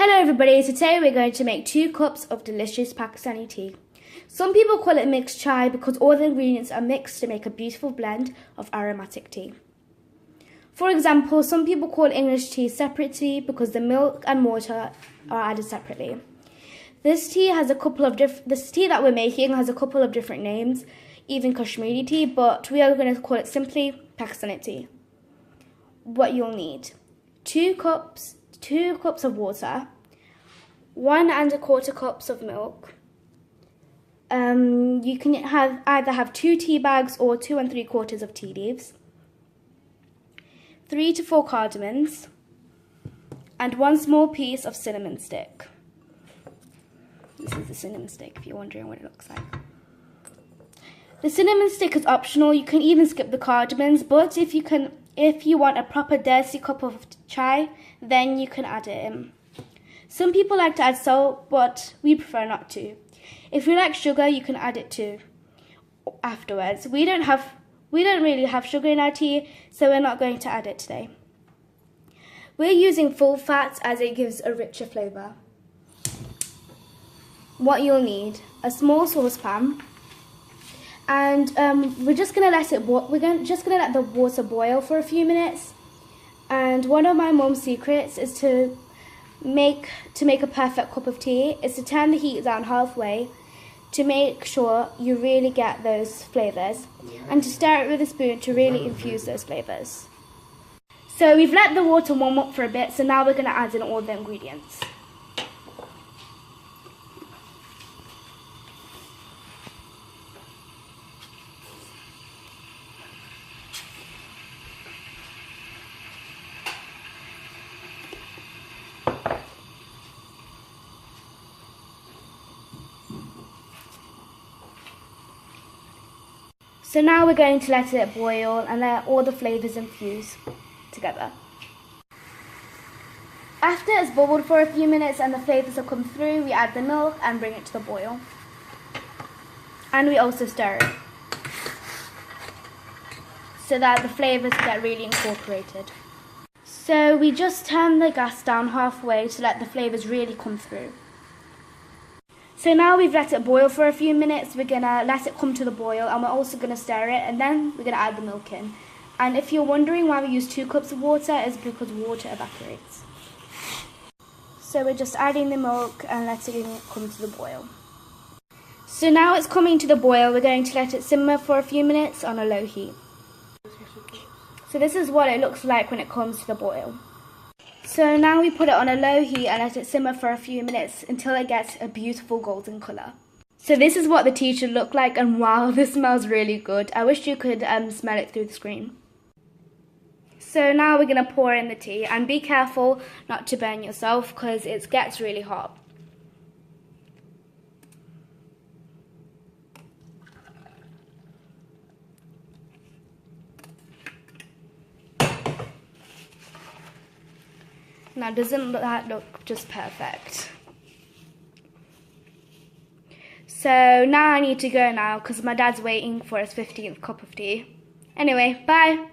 Hello everybody, today we're going to make 2 cups of delicious Pakistani tea. Some people call it mixed chai because all the ingredients are mixed to make a beautiful blend of aromatic tea. For example, some people call English tea separate tea because the milk and water are added separately. This tea that we're making has a couple of different names, even Kashmiri tea, but we are going to call it simply Pakistani tea. What you'll need: 2 cups of water, 1 1/4 cups of milk. You can either have 2 tea bags or 2 3/4 of tea leaves, 3 to 4 cardamoms, and 1 small piece of cinnamon stick. This is the cinnamon stick if you're wondering what it looks like. The cinnamon stick is optional. You can even skip the cardamoms, but if you want a proper desi cup of chai, then you can add it in. Some people like to add salt, but we prefer not to. If you like sugar, you can add it too afterwards. We don't really have sugar in our tea, so we're not going to add it today. We're using full fat as it gives a richer flavour. What you'll need: a small saucepan, and we're just gonna let the water boil for a few minutes. And one of my mum's secrets is to make a perfect cup of tea is to turn the heat down halfway to make sure you really get those flavours, and to stir it with a spoon to really infuse those flavours. So we've let the water warm up for a bit, so now we're going to add in all the ingredients. So now we're going to let it boil and let all the flavours infuse together. After it's bubbled for a few minutes and the flavours have come through, we add the milk and bring it to the boil. And we also stir it so that the flavours get really incorporated. So we just turn the gas down halfway to let the flavours really come through. So now we've let it boil for a few minutes, we're going to let it come to the boil, and we're also going to stir it, and then we're going to add the milk in. And if you're wondering why we use 2 cups of water, it's because water evaporates. So we're just adding the milk and letting it come to the boil. So now it's coming to the boil, we're going to let it simmer for a few minutes on a low heat. So this is what it looks like when it comes to the boil. So now we put it on a low heat and let it simmer for a few minutes until it gets a beautiful golden colour. So this is what the tea should look like, and wow, this smells really good. I wish you could smell it through the screen. So now we're going to pour in the tea, and be careful not to burn yourself because it gets really hot. Now doesn't that look just perfect? So now I need to go now because my dad's waiting for his 15th cup of tea. Anyway, bye!